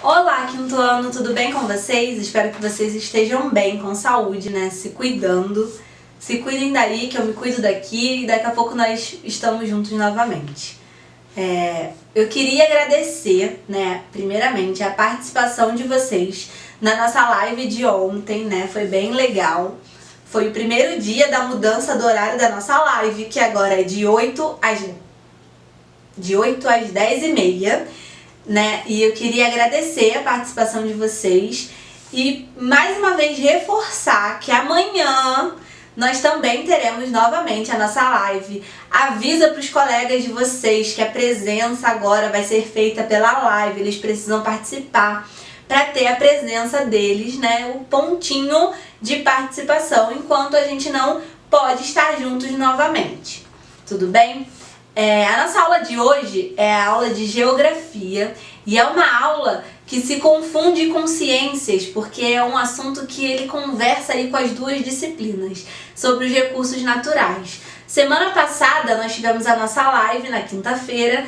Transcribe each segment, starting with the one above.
Olá, quinto ano, tudo bem com vocês? Espero que vocês estejam bem, com saúde, né? Se cuidando. Se cuidem daí, que eu me cuido daqui e daqui a pouco nós estamos juntos novamente. Eu queria agradecer, né, primeiramente, a participação de vocês na nossa live de ontem, né? Foi bem legal. Foi o primeiro dia da mudança do horário da nossa live, que agora é de 8 às 10h30. Né? E eu queria agradecer a participação de vocês e mais uma vez reforçar que amanhã nós também teremos novamente a nossa live. Avisa para os colegas de vocês que a presença agora vai ser feita pela live, eles precisam participar para ter a presença deles, né? O pontinho de participação, enquanto a gente não pode estar juntos novamente. Tudo bem? A nossa aula de hoje é a aula de geografia e é uma aula que se confunde com ciências, porque é um assunto que ele conversa aí com as duas disciplinas, sobre os recursos naturais. Semana passada nós tivemos a nossa live na quinta-feira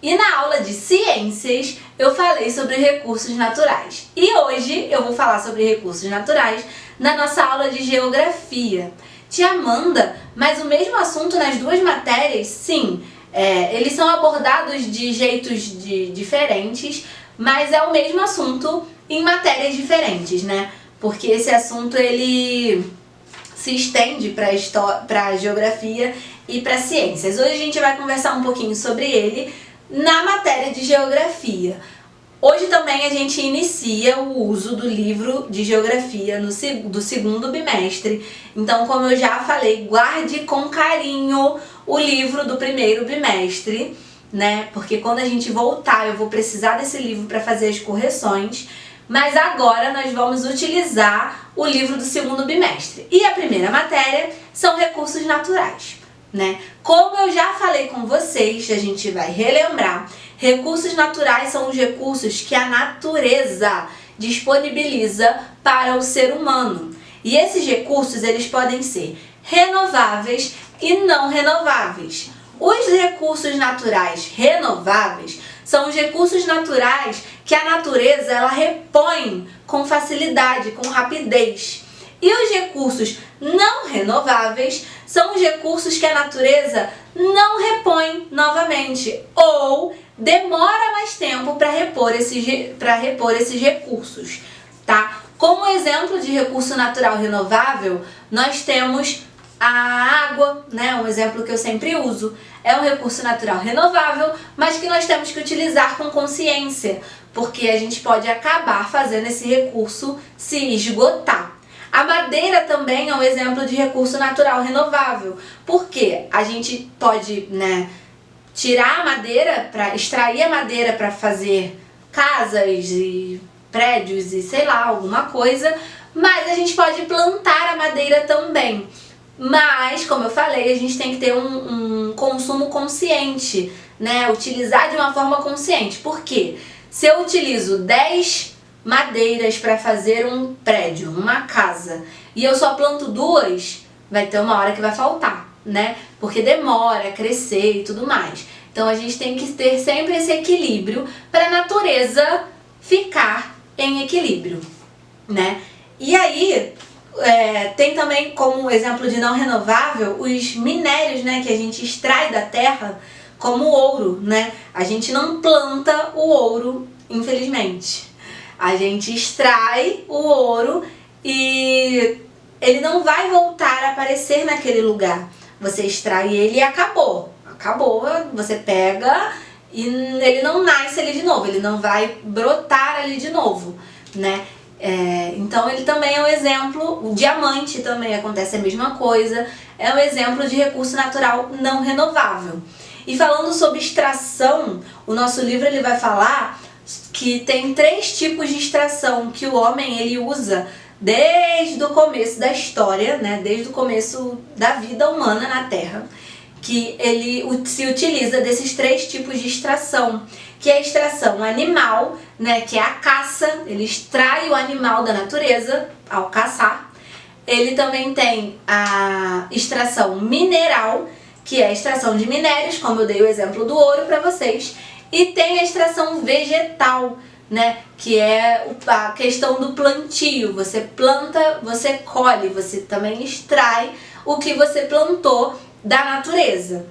e na aula de ciências eu falei sobre recursos naturais. E hoje eu vou falar sobre recursos naturais na nossa aula de geografia. Tia Amanda, mas o mesmo assunto nas duas matérias? Sim, eles são abordados de jeitos diferentes, mas é o mesmo assunto em matérias diferentes, né? Porque esse assunto ele se estende para a geografia e para ciências. Hoje a gente vai conversar um pouquinho sobre ele na matéria de geografia. Hoje também a gente inicia o uso do livro de geografia do segundo bimestre. Então, como eu já falei, guarde com carinho o livro do primeiro bimestre, né? Porque quando a gente voltar, eu vou precisar desse livro para fazer as correções. Mas agora nós vamos utilizar o livro do segundo bimestre. E a primeira matéria são recursos naturais, né? Como eu já falei com vocês, a gente vai relembrar. Recursos naturais são os recursos que a natureza disponibiliza para o ser humano. E esses recursos, eles podem ser renováveis e não renováveis. Os recursos naturais renováveis são os recursos naturais que a natureza ela repõe com facilidade, com rapidez. E os recursos não renováveis são os recursos que a natureza não repõe novamente ou demora mais tempo para repor esses recursos, tá? Como exemplo de recurso natural renovável, nós temos a água, né? Um exemplo que eu sempre uso. É um recurso natural renovável, mas que nós temos que utilizar com consciência, porque a gente pode acabar fazendo esse recurso se esgotar. A madeira também é um exemplo de recurso natural renovável, porque a gente pode, né, tirar a madeira, extrair a madeira para fazer casas e prédios e sei lá, alguma coisa, mas a gente pode plantar a madeira também. Mas, como eu falei, a gente tem que ter um consumo consciente, né? Utilizar de uma forma consciente. Por quê? Se eu utilizo 10 madeiras para fazer um prédio, uma casa, e eu só planto 2, vai ter uma hora que vai faltar, né? Porque demora a crescer e tudo mais. Então a gente tem que ter sempre esse equilíbrio para a natureza ficar em equilíbrio, né? E aí tem também como exemplo de não renovável os minérios, né, que a gente extrai da terra, como o ouro, né? A gente não planta o ouro, infelizmente. A gente extrai o ouro e ele não vai voltar a aparecer naquele lugar. Você extrai ele e acabou. Acabou, você pega e ele não nasce ali de novo, ele não vai brotar ali de novo, né? Então ele também é um exemplo, o diamante também acontece a mesma coisa, é um exemplo de recurso natural não renovável. E falando sobre extração, o nosso livro ele vai falar que tem 3 tipos de extração que o homem ele usa desde o começo da história, né? Desde o começo da vida humana na Terra, que ele se utiliza desses 3 tipos de extração, que é a extração animal, né, que é a caça, ele extrai o animal da natureza ao caçar. Ele também tem a extração mineral, que é a extração de minérios, como eu dei o exemplo do ouro para vocês, e tem a extração vegetal, né? Que é a questão do plantio. Você planta, você colhe, você também extrai o que você plantou da natureza.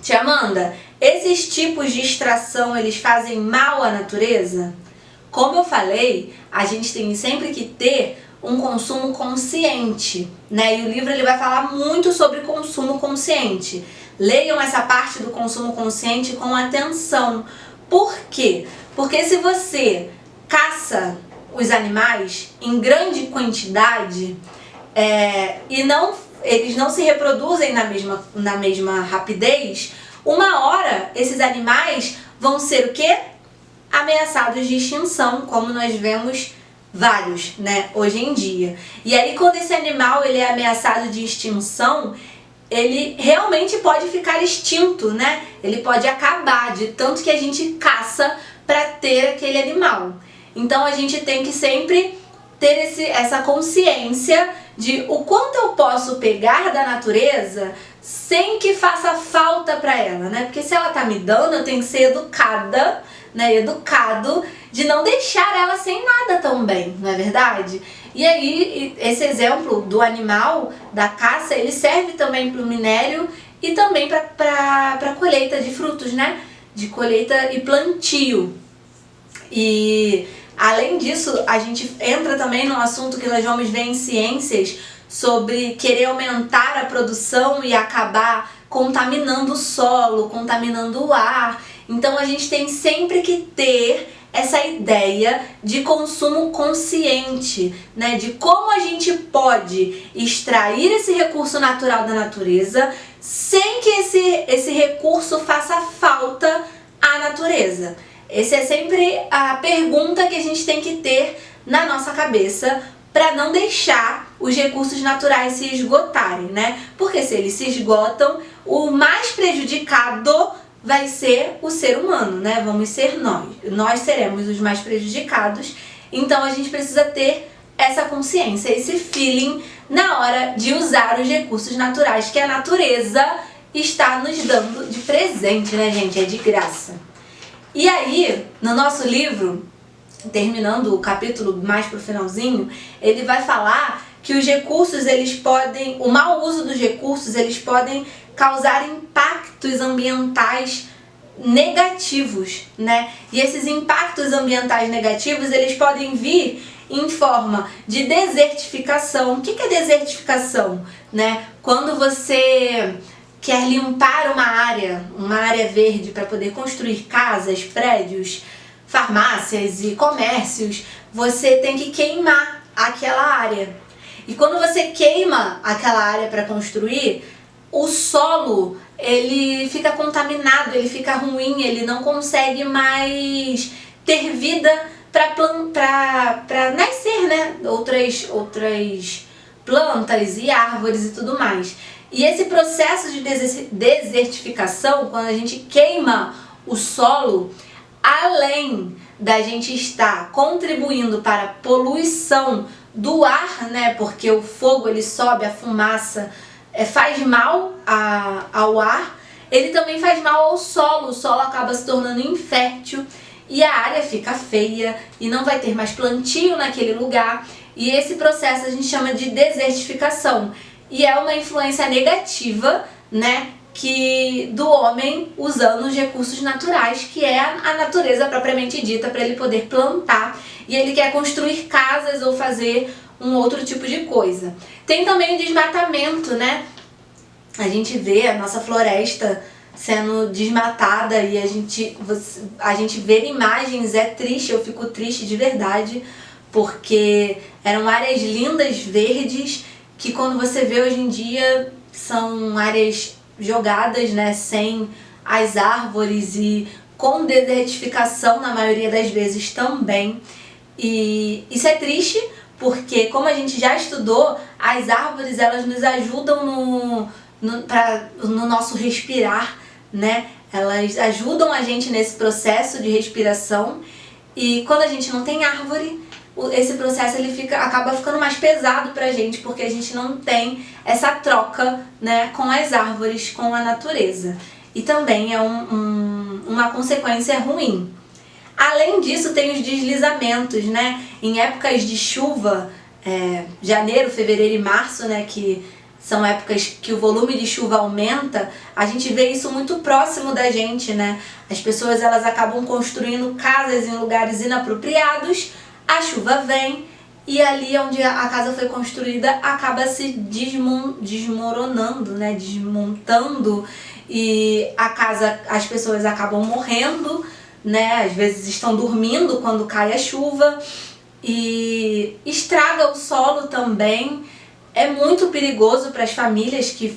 Tia Amanda, esses tipos de extração, eles fazem mal à natureza? Como eu falei, a gente tem sempre que ter um consumo consciente, né? E o livro ele vai falar muito sobre consumo consciente. Leiam essa parte do consumo consciente com atenção. Por quê? Porque se você caça os animais em grande quantidade eles não se reproduzem na mesma rapidez, uma hora esses animais vão ser o quê? Ameaçados de extinção, como nós vemos vários, né, hoje em dia. E aí quando esse animal ele é ameaçado de extinção, ele realmente pode ficar extinto, né? Ele pode acabar de tanto que a gente caça para ter aquele animal. Então a gente tem que sempre ter essa consciência de o quanto eu posso pegar da natureza sem que faça falta para ela, né? Porque se ela tá me dando, eu tenho que ser educada, né? Educado de não deixar ela sem nada também, não é verdade? E aí, esse exemplo do animal, da caça, ele serve também para o minério e também para colheita de frutos, né? De colheita e plantio. E além disso, a gente entra também no assunto que nós vamos ver em ciências sobre querer aumentar a produção e acabar contaminando o solo, contaminando o ar. Então a gente tem sempre que ter essa ideia de consumo consciente, né? De como a gente pode extrair esse recurso natural da natureza sem que esse recurso faça falta à natureza. Essa é sempre a pergunta que a gente tem que ter na nossa cabeça para não deixar os recursos naturais se esgotarem, né? Porque se eles se esgotam, o mais prejudicado vai ser o ser humano, né? Vamos ser nós. Nós seremos os mais prejudicados. Então a gente precisa ter essa consciência, esse feeling na hora de usar os recursos naturais que a natureza está nos dando de presente, né, gente? É de graça. E aí, no nosso livro, terminando o capítulo mais pro finalzinho, ele vai falar que os recursos, o mau uso dos recursos, eles podem causar impactos ambientais negativos, né? E esses impactos ambientais negativos, eles podem vir em forma de desertificação. O que é desertificação, né? Quando você quer limpar uma área verde para poder construir casas, prédios, farmácias e comércios, você tem que queimar aquela área. E quando você queima aquela área para construir, o solo ele fica contaminado, ele fica ruim, ele não consegue mais ter vida para nascer, né? Outras plantas e árvores e tudo mais. E esse processo de desertificação, quando a gente queima o solo, além da gente estar contribuindo para a poluição do ar, né? Porque o fogo ele sobe, a fumaça faz mal ao ar, ele também faz mal ao solo. O solo acaba se tornando infértil e a área fica feia e não vai ter mais plantio naquele lugar. E esse processo a gente chama de desertificação. E é uma influência negativa, né, do homem usando os recursos naturais, que é a natureza propriamente dita, para ele poder plantar. E ele quer construir casas ou fazer um outro tipo de coisa. Tem também o desmatamento, né? A gente vê a nossa floresta sendo desmatada e a gente vê imagens, é triste, eu fico triste de verdade, porque eram áreas lindas, verdes, que quando você vê hoje em dia são áreas jogadas, né, sem as árvores e com desertificação na maioria das vezes também. E isso é triste porque, como a gente já estudou, as árvores elas nos ajudam no nosso respirar, né? Elas ajudam a gente nesse processo de respiração e quando a gente não tem árvore, esse processo ele acaba ficando mais pesado pra gente, porque a gente não tem essa troca, né, com as árvores, com a natureza. E também é uma consequência ruim. Além disso, tem os deslizamentos, né? Em épocas de chuva, janeiro, fevereiro e março, né? Que são épocas que o volume de chuva aumenta, a gente vê isso muito próximo da gente, né? As pessoas elas acabam construindo casas em lugares inapropriados, a chuva vem e ali onde a casa foi construída acaba se desmoronando, né? Desmontando e as pessoas acabam morrendo, né? Às vezes estão dormindo quando cai a chuva e estraga o solo também. É muito perigoso para as famílias que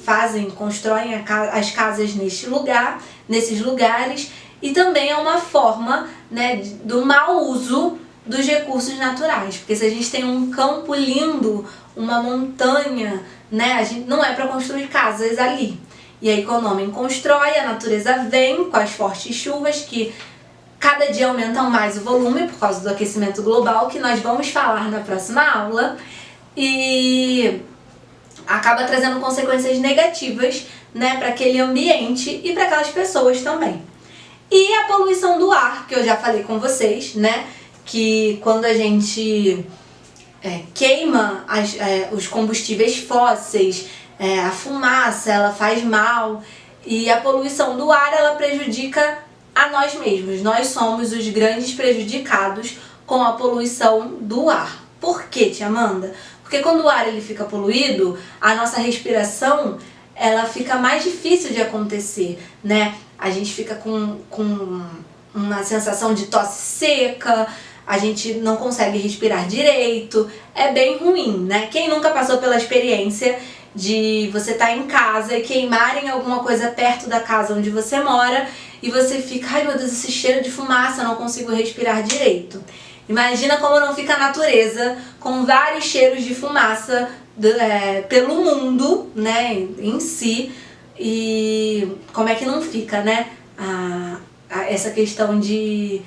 constroem as casas nesses lugares, e também é uma forma, né, do mau uso dos recursos naturais, porque se a gente tem um campo lindo, uma montanha, né, a gente não é para construir casas ali. E aí quando o homem constrói, a natureza vem com as fortes chuvas que cada dia aumentam mais o volume por causa do aquecimento global, que nós vamos falar na próxima aula, e acaba trazendo consequências negativas, né, para aquele ambiente e para aquelas pessoas também. E a poluição do ar, que eu já falei com vocês, né, que quando a gente queima os combustíveis fósseis, a fumaça, ela faz mal, e a poluição do ar, ela prejudica a nós mesmos. Nós somos os grandes prejudicados com a poluição do ar. Por quê, tia Amanda? Porque quando o ar ele fica poluído, a nossa respiração ela fica mais difícil de acontecer, né? A gente fica com uma sensação de tosse seca, a gente não consegue respirar direito, é bem ruim, né? Quem nunca passou pela experiência de você estar em casa e queimarem alguma coisa perto da casa onde você mora e você fica, ai meu Deus, esse cheiro de fumaça, eu não consigo respirar direito. Imagina como não fica a natureza com vários cheiros de fumaça pelo mundo, né, em si, e como é que não fica, né, essa questão de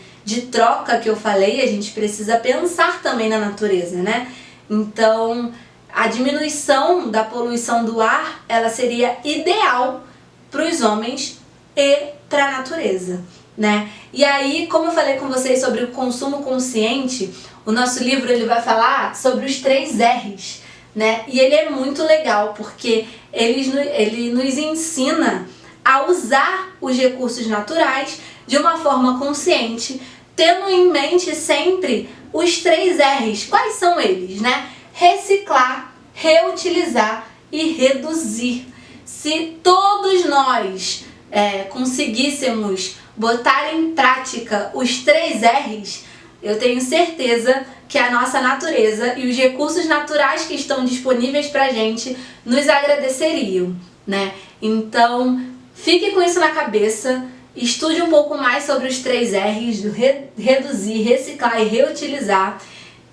troca que eu falei, a gente precisa pensar também na natureza, né? Então, a diminuição da poluição do ar, ela seria ideal para os homens e para a natureza, né? E aí, como eu falei com vocês sobre o consumo consciente, o nosso livro ele vai falar sobre os 3 R's, né? E ele é muito legal porque ele nos ensina a usar os recursos naturais de uma forma consciente, tendo em mente sempre os 3 R's. Quais são eles, né? Reciclar, reutilizar e reduzir. Se todos nós conseguíssemos botar em prática os 3 R's, eu tenho certeza que a nossa natureza e os recursos naturais que estão disponíveis pra gente nos agradeceriam, né? Então, fique com isso na cabeça, estude um pouco mais sobre os 3 R's, do reduzir, reciclar e reutilizar,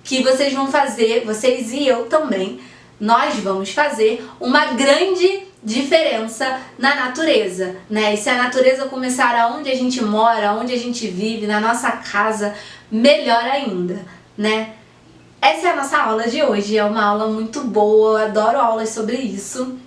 que vocês vão fazer, vocês e eu também, nós vamos fazer uma grande diferença na natureza, né? E se a natureza começar aonde a gente mora, aonde a gente vive, na nossa casa, melhor ainda, né? Essa é a nossa aula de hoje, é uma aula muito boa, eu adoro aulas sobre isso.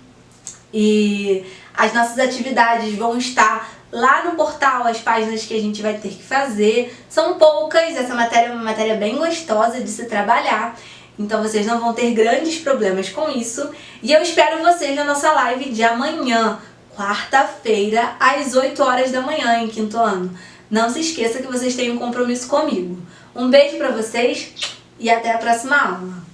E as nossas atividades vão estar lá no portal, as páginas que a gente vai ter que fazer. São poucas, essa matéria é uma matéria bem gostosa de se trabalhar. Então vocês não vão ter grandes problemas com isso. E eu espero vocês na nossa live de amanhã, quarta-feira, às 8 horas da manhã, em 5º ano. Não se esqueça que vocês têm um compromisso comigo. Um beijo pra vocês e até a próxima aula.